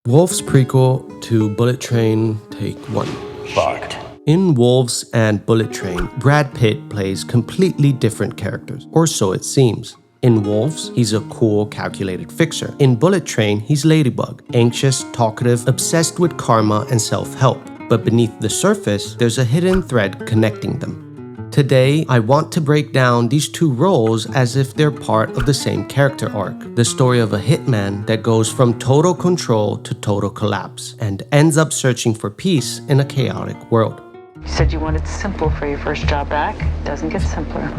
Wolf's prequel to Bullet Train, take 1. Fucked. In Wolves and Bullet Train, Brad Pitt plays completely different characters, or so it seems. In Wolves, he's a cool, calculated fixer. In Bullet Train, he's Ladybug, anxious, talkative, obsessed with karma and self-help. But beneath the surface, there's a hidden thread connecting them. Today, I want to break down these two roles as if they're part of the same character arc. The story of a hitman that goes from total control to total collapse and ends up searching for peace in a chaotic world. You said you wanted simple for your first job back. Doesn't get simpler.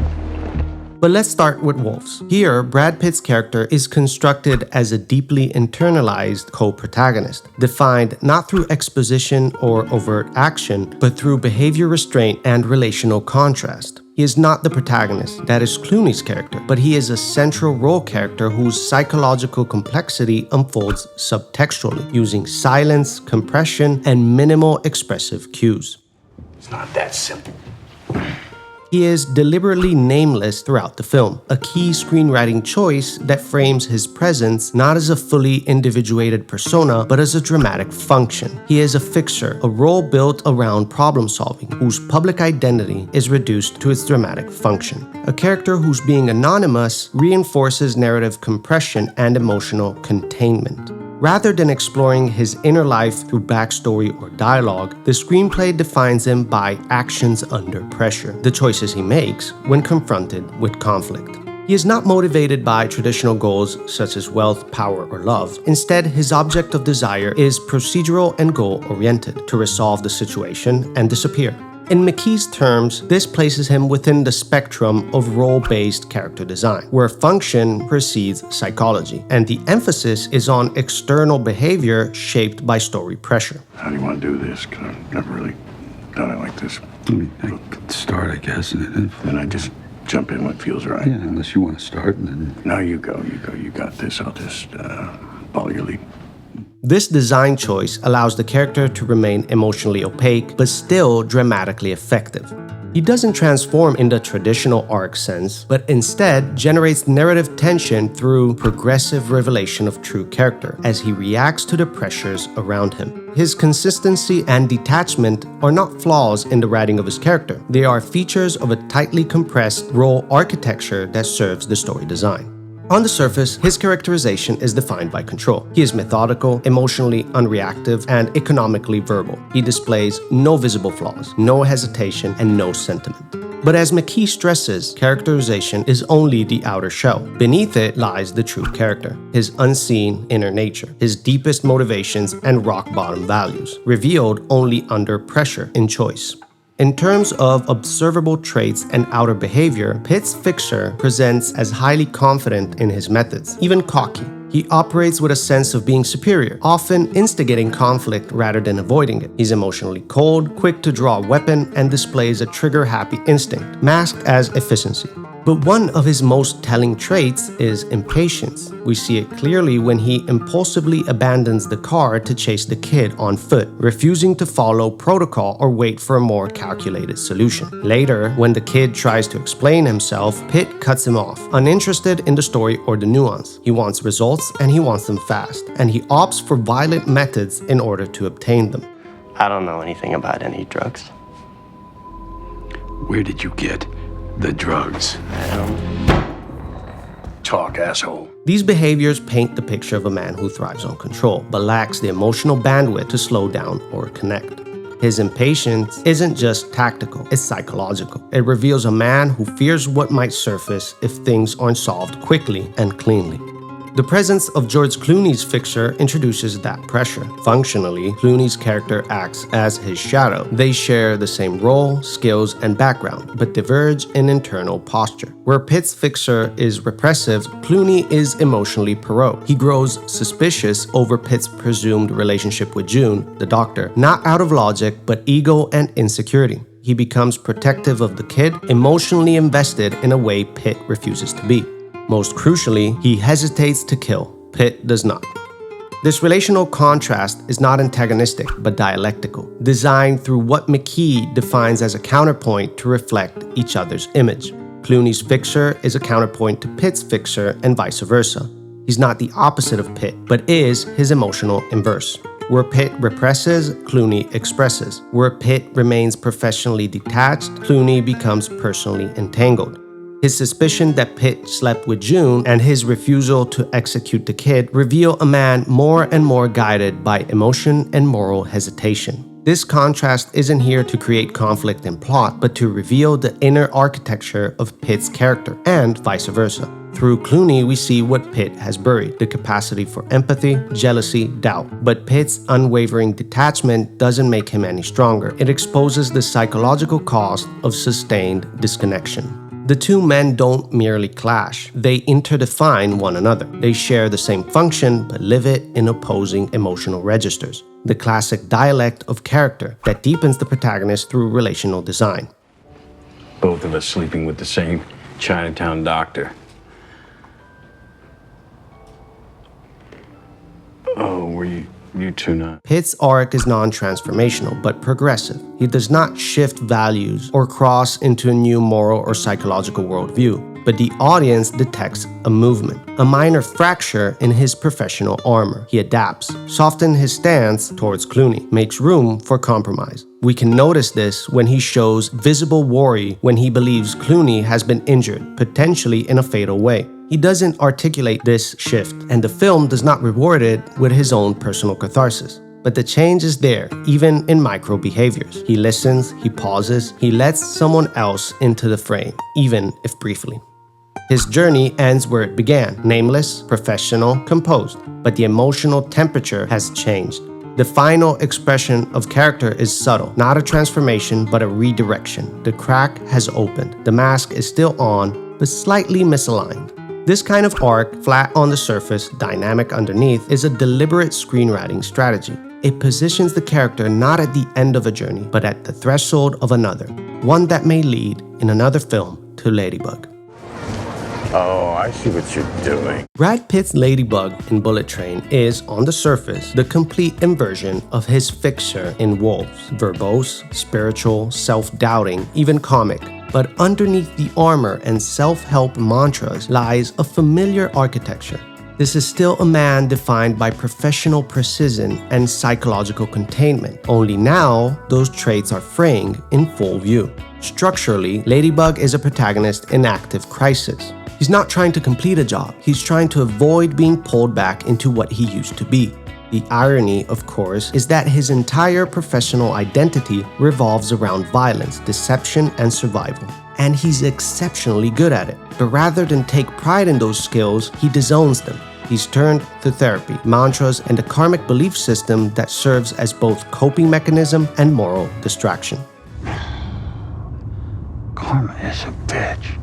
But let's start with Wolves. Here, Brad Pitt's character is constructed as a deeply internalized co-protagonist, defined not through exposition or overt action, but through behavior restraint and relational contrast. He is not the protagonist, that is Clooney's character, but he is a central role character whose psychological complexity unfolds subtextually, using silence, compression, and minimal expressive cues. It's not that simple. He is deliberately nameless throughout the film, a key screenwriting choice that frames his presence not as a fully individuated persona, but as a dramatic function. He is a fixer, a role built around problem solving, whose public identity is reduced to its dramatic function. A character whose being anonymous reinforces narrative compression and emotional containment. Rather than exploring his inner life through backstory or dialogue, the screenplay defines him by actions under pressure, the choices he makes when confronted with conflict. He is not motivated by traditional goals such as wealth, power, or love. Instead, his object of desire is procedural and goal-oriented, to resolve the situation and disappear. In McKee's terms, this places him within the spectrum of role-based character design, where function precedes psychology, and the emphasis is on external behavior shaped by story pressure. How do you want to do this? Because I've never really done it like this. I could start, I guess, and Then I just jump in what feels right. yeah, unless you want to start, and then No, you go. You got this. I'll just follow your lead. This design choice allows the character to remain emotionally opaque, but still dramatically effective. He doesn't transform in the traditional arc sense, but instead generates narrative tension through progressive revelation of true character as he reacts to the pressures around him. His consistency and detachment are not flaws in the writing of his character. They are features of a tightly compressed role architecture that serves the story design. On the surface, his characterization is defined by control. He is methodical, emotionally unreactive, and economically verbal. He displays no visible flaws, no hesitation, and no sentiment. But as McKee stresses, characterization is only the outer shell. Beneath it lies the true character, his unseen inner nature, his deepest motivations and rock-bottom values, revealed only under pressure in choice. In terms of observable traits and outer behavior, Pitt's fixer presents as highly confident in his methods, even cocky. He operates with a sense of being superior, often instigating conflict rather than avoiding it. He's emotionally cold, quick to draw a weapon, and displays a trigger-happy instinct, masked as efficiency. But one of his most telling traits is impatience. We see it clearly when he impulsively abandons the car to chase the kid on foot, refusing to follow protocol or wait for a more calculated solution. Later, when the kid tries to explain himself, Pitt cuts him off, uninterested in the story or the nuance. He wants results and he wants them fast, and he opts for violent methods in order to obtain them. I don't know anything about any drugs. where did you get the drugs? Talk, asshole. These behaviors paint the picture of a man who thrives on control, but lacks the emotional bandwidth to slow down or connect. His impatience isn't just tactical, it's psychological. It reveals a man who fears what might surface if things aren't solved quickly and cleanly. The presence of George Clooney's fixer introduces that pressure. Functionally, Clooney's character acts as his shadow. They share the same role, skills, and background, but diverge in internal posture. Where Pitt's fixer is repressive, Clooney is emotionally provoked. He grows suspicious over Pitt's presumed relationship with June, the doctor, not out of logic, but ego and insecurity. He becomes protective of the kid, emotionally invested in a way Pitt refuses to be. Most crucially, he hesitates to kill. Pitt does not. This relational contrast is not antagonistic, but dialectical, designed through what McKee defines as a counterpoint to reflect each other's image. Clooney's fixer is a counterpoint to Pitt's fixer and vice versa. He's not the opposite of Pitt, but is his emotional inverse. Where Pitt represses, Clooney expresses. Where Pitt remains professionally detached, Clooney becomes personally entangled. His suspicion that Pitt slept with June and his refusal to execute the kid reveal a man more and more guided by emotion and moral hesitation. This contrast isn't here to create conflict in plot, but to reveal the inner architecture of Pitt's character, and vice versa. Through Clooney, we see what Pitt has buried, the capacity for empathy, jealousy, doubt. But Pitt's unwavering detachment doesn't make him any stronger. It exposes the psychological cost of sustained disconnection. The two men don't merely clash, they interdefine one another. They share the same function, but live it in opposing emotional registers. The classic dialect of character that deepens the protagonist through relational design. Both of us sleeping with the same Chinatown doctor. Oh, were you two not? Pitt's arc is non-transformational, but progressive. He does not shift values or cross into a new moral or psychological worldview, but the audience detects a movement, a minor fracture in his professional armor. He adapts, softens his stance towards Clooney, makes room for compromise. We can notice this when he shows visible worry when he believes Clooney has been injured, potentially in a fatal way. He doesn't articulate this shift, and the film does not reward it with his own personal catharsis. But the change is there, even in micro behaviors. He listens, he pauses, he lets someone else into the frame, even if briefly. His journey ends where it began, nameless, professional, composed, but the emotional temperature has changed. The final expression of character is subtle, not a transformation, but a redirection. The crack has opened. The mask is still on, but slightly misaligned. This kind of arc, flat on the surface, dynamic underneath, is a deliberate screenwriting strategy. It positions the character not at the end of a journey, but at the threshold of another, one that may lead, in another film, to Ladybug. Oh, I see what you're doing. Brad Pitt's Ladybug in Bullet Train is, on the surface, the complete inversion of his fixture in Wolves. Verbose, spiritual, self-doubting, even comic. But underneath the armor and self-help mantras lies a familiar architecture. This is still a man defined by professional precision and psychological containment. Only now, those traits are fraying in full view. Structurally, Ladybug is a protagonist in active crisis. He's not trying to complete a job, he's trying to avoid being pulled back into what he used to be. The irony, of course, is that his entire professional identity revolves around violence, deception, and survival. And he's exceptionally good at it. But rather than take pride in those skills, he disowns them. He's turned to therapy, mantras, and a karmic belief system that serves as both coping mechanism and moral distraction. Karma is a bitch.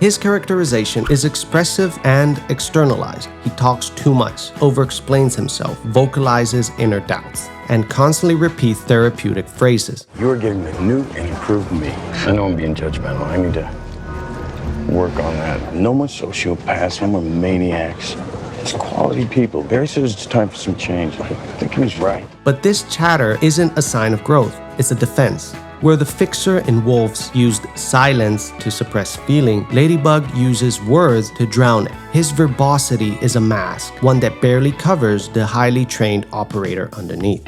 His characterization is expressive and externalized. He talks too much, over-explains himself, vocalizes inner doubts, and constantly repeats therapeutic phrases. You're getting the new and improved me. I know I'm being judgmental. I need to work on that. No more sociopaths, no more maniacs. It's quality people. Barry says it's time for some change. I think he was right. But this chatter isn't a sign of growth, it's a defense. Where the fixer in Wolves used silence to suppress feeling, Ladybug uses words to drown it. His verbosity is a mask, one that barely covers the highly trained operator underneath.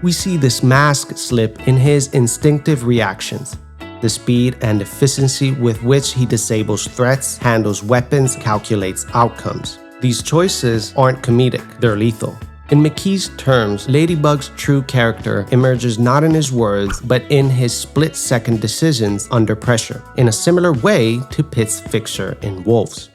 We see this mask slip in his instinctive reactions. The speed and efficiency with which he disables threats, handles weapons, calculates outcomes. These choices aren't comedic, they're lethal. In McKee's terms, Ladybug's true character emerges not in his words, but in his split-second decisions under pressure, in a similar way to Pitt's fixture in Wolves.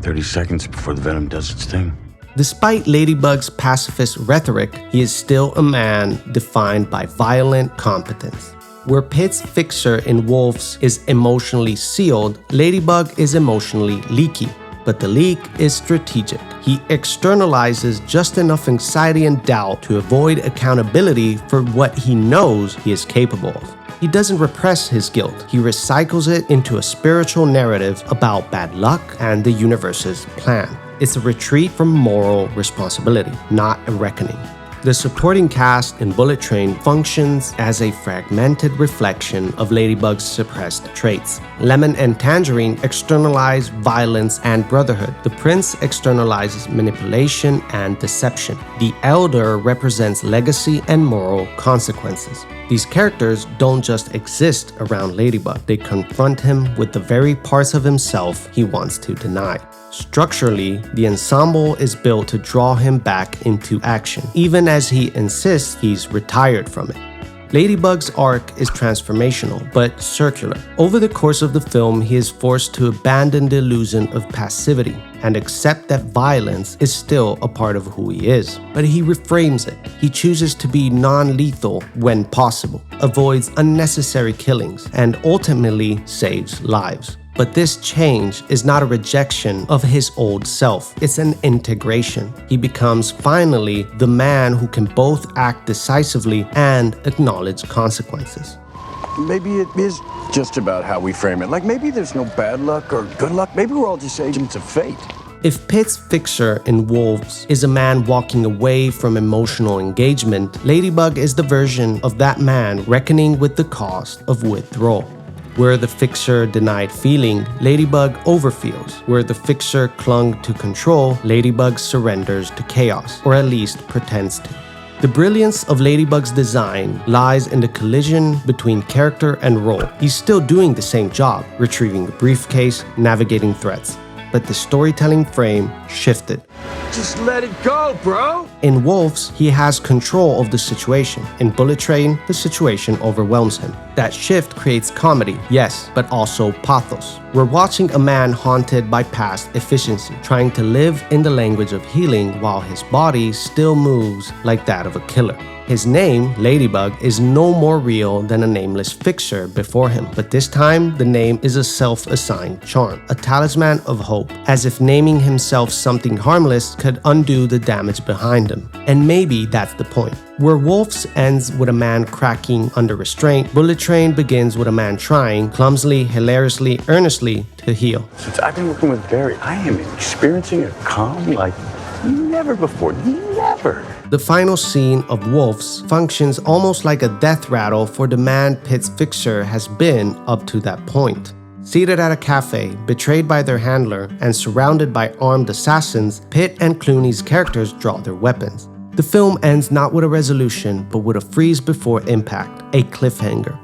"30 seconds before the venom does its thing." Despite Ladybug's pacifist rhetoric, he is still a man defined by violent competence. Where Pitt's fixer in Wolves is emotionally sealed, Ladybug is emotionally leaky. But the leak is strategic. He externalizes just enough anxiety and doubt to avoid accountability for what he knows he is capable of. He doesn't repress his guilt. He recycles it into a spiritual narrative about bad luck and the universe's plan. It's a retreat from moral responsibility, not a reckoning. The supporting cast in Bullet Train functions as a fragmented reflection of Ladybug's suppressed traits. Lemon and Tangerine externalize violence and brotherhood. The Prince externalizes manipulation and deception. The Elder represents legacy and moral consequences. These characters don't just exist around Ladybug, they confront him with the very parts of himself he wants to deny. Structurally, the ensemble is built to draw him back into action, even as he insists he's retired from it. Ladybug's arc is transformational, but circular. Over the course of the film, he is forced to abandon the illusion of passivity and accept that violence is still a part of who he is. But he reframes it. He chooses to be non-lethal when possible, avoids unnecessary killings, and ultimately saves lives. But this change is not a rejection of his old self, it's an integration. He becomes finally the man who can both act decisively and acknowledge consequences. Maybe it is just about how we frame it. Like maybe there's no bad luck or good luck. Maybe we're all just agents of fate. If Pitt's fixer in Wolves is a man walking away from emotional engagement, Ladybug is the version of that man reckoning with the cost of withdrawal. Where the fixer denied feeling, Ladybug overfeels. Where the fixer clung to control, Ladybug surrenders to chaos, or at least pretends to. The brilliance of Ladybug's design lies in the collision between character and role. He's still doing the same job, retrieving the briefcase, navigating threats. But the storytelling frame shifted. Just let it go, bro! In Wolves, he has control of the situation. In Bullet Train, the situation overwhelms him. That shift creates comedy, yes, but also pathos. We're watching a man haunted by past efficiency, trying to live in the language of healing while his body still moves like that of a killer. His name, Ladybug, is no more real than a nameless fixer before him, but this time the name is a self-assigned charm, a talisman of hope, as if naming himself something harmless could undo the damage behind him. And maybe that's the point. Where Wolves ends with a man cracking under restraint, Bullet Train begins with a man trying, clumsily, hilariously, earnestly, to heal. Since I've been working with Barry, I am experiencing a calm like never before. Never. The final scene of Wolves functions almost like a death rattle for the man Pitt's fixer has been up to that point. Seated at a cafe, betrayed by their handler, and surrounded by armed assassins, Pitt and Clooney's characters draw their weapons. The film ends not with a resolution, but with a freeze before impact, a cliffhanger.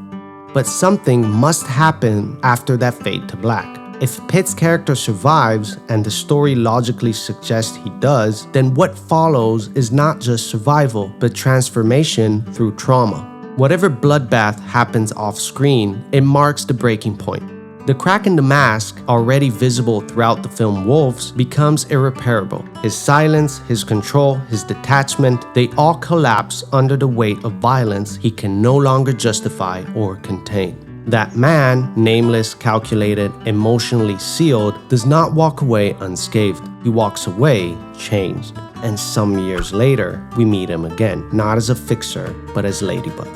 But something must happen after that fade to black. If Pitt's character survives, and the story logically suggests he does, then what follows is not just survival, but transformation through trauma. Whatever bloodbath happens off-screen, it marks the breaking point. The crack in the mask, already visible throughout the film Wolves, becomes irreparable. His silence, his control, his detachment, they all collapse under the weight of violence he can no longer justify or contain. That man, nameless, calculated, emotionally sealed, does not walk away unscathed. He walks away changed. And some years later, we meet him again, not as a fixer, but as Ladybug.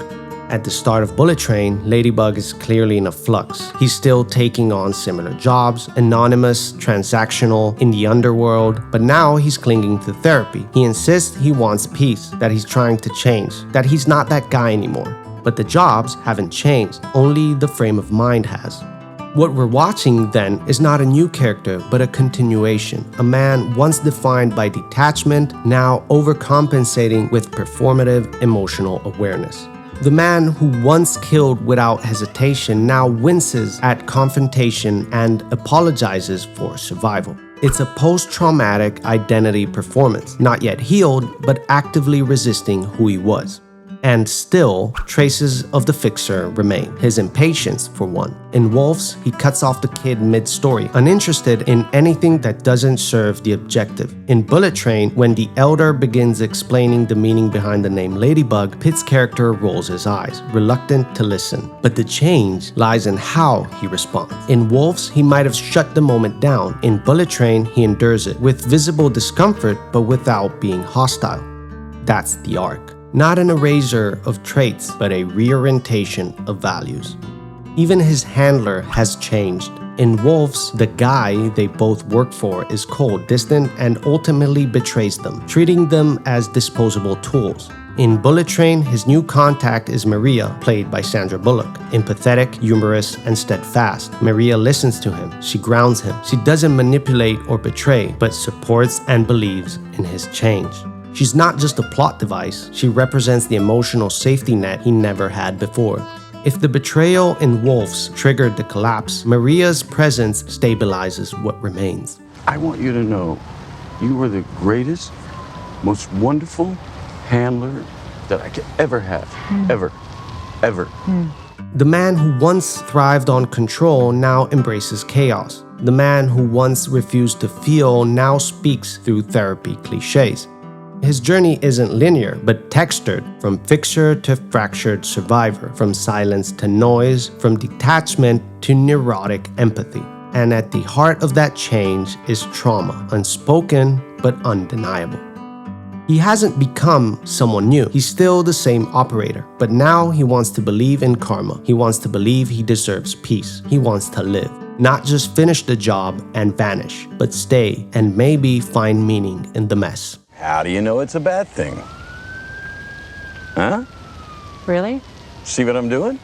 At the start of Bullet Train, Ladybug is clearly in a flux. He's still taking on similar jobs, anonymous, transactional, in the underworld, but now he's clinging to therapy. He insists he wants peace, that he's trying to change, that he's not that guy anymore. But the jobs haven't changed, only the frame of mind has. What we're watching then is not a new character, but a continuation. A man once defined by detachment, now overcompensating with performative emotional awareness. The man who once killed without hesitation now winces at confrontation and apologizes for survival. It's a post-traumatic identity performance, not yet healed, but actively resisting who he was. And still, traces of the fixer remain. His impatience, for one. In Wolves, he cuts off the kid mid-story, uninterested in anything that doesn't serve the objective. In Bullet Train, when the Elder begins explaining the meaning behind the name Ladybug, Pitt's character rolls his eyes, reluctant to listen. But the change lies in how he responds. In Wolves, he might have shut the moment down. In Bullet Train, he endures it, with visible discomfort, but without being hostile. That's the arc. Not an erasure of traits, but a reorientation of values. Even his handler has changed. In Wolves, the guy they both work for is cold, distant, and ultimately betrays them, treating them as disposable tools. In Bullet Train, his new contact is Maria, played by Sandra Bullock. Empathetic, humorous, and steadfast, Maria listens to him. She grounds him. She doesn't manipulate or betray, but supports and believes in his change. She's not just a plot device, she represents the emotional safety net he never had before. If the betrayal in Wolves triggered the collapse, Maria's presence stabilizes what remains. I want you to know you are the greatest, most wonderful handler that I could ever have. Ever. The man who once thrived on control now embraces chaos. The man who once refused to feel now speaks through therapy cliches. His journey isn't linear, but textured, from fixer to fractured survivor, from silence to noise, from detachment to neurotic empathy. And at the heart of that change is trauma, unspoken but undeniable. He hasn't become someone new. He's still the same operator, but now he wants to believe in karma. He wants to believe he deserves peace. He wants to live. Not just finish the job and vanish, but stay and maybe find meaning in the mess. How do you know it's a bad thing? Huh? Really? See what I'm doing?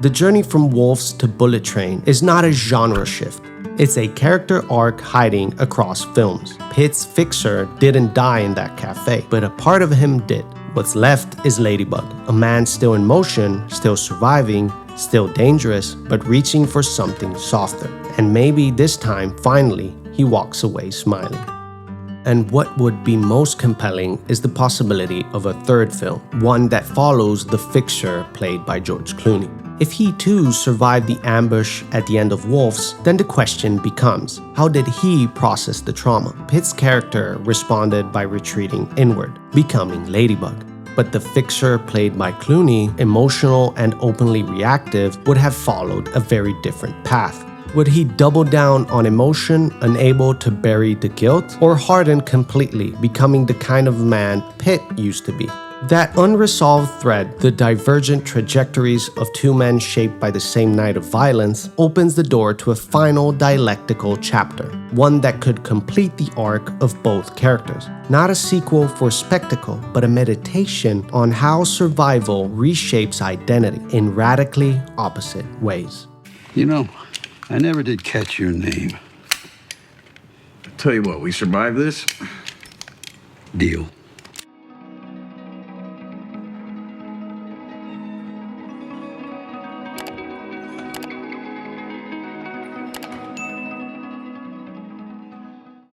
The journey from Wolves to Bullet Train is not a genre shift. It's a character arc hiding across films. Pitt's fixer didn't die in that cafe, but a part of him did. What's left is Ladybug, a man still in motion, still surviving, still dangerous, but reaching for something softer. And maybe this time, finally, he walks away smiling. And what would be most compelling is the possibility of a third film, one that follows the fixer played by George Clooney. If he too survived the ambush at the end of Wolves, then the question becomes, how did he process the trauma? Pitt's character responded by retreating inward, becoming Ladybug. But the fixer played by Clooney, emotional and openly reactive, would have followed a very different path. Would he double down on emotion, unable to bury the guilt, or harden completely, becoming the kind of man Pitt used to be? That unresolved thread, the divergent trajectories of two men shaped by the same night of violence, opens the door to a final dialectical chapter, one that could complete the arc of both characters. Not a sequel for spectacle, but a meditation on how survival reshapes identity in radically opposite ways. You know, I never did catch your name. Tell you what, we survived this? Deal.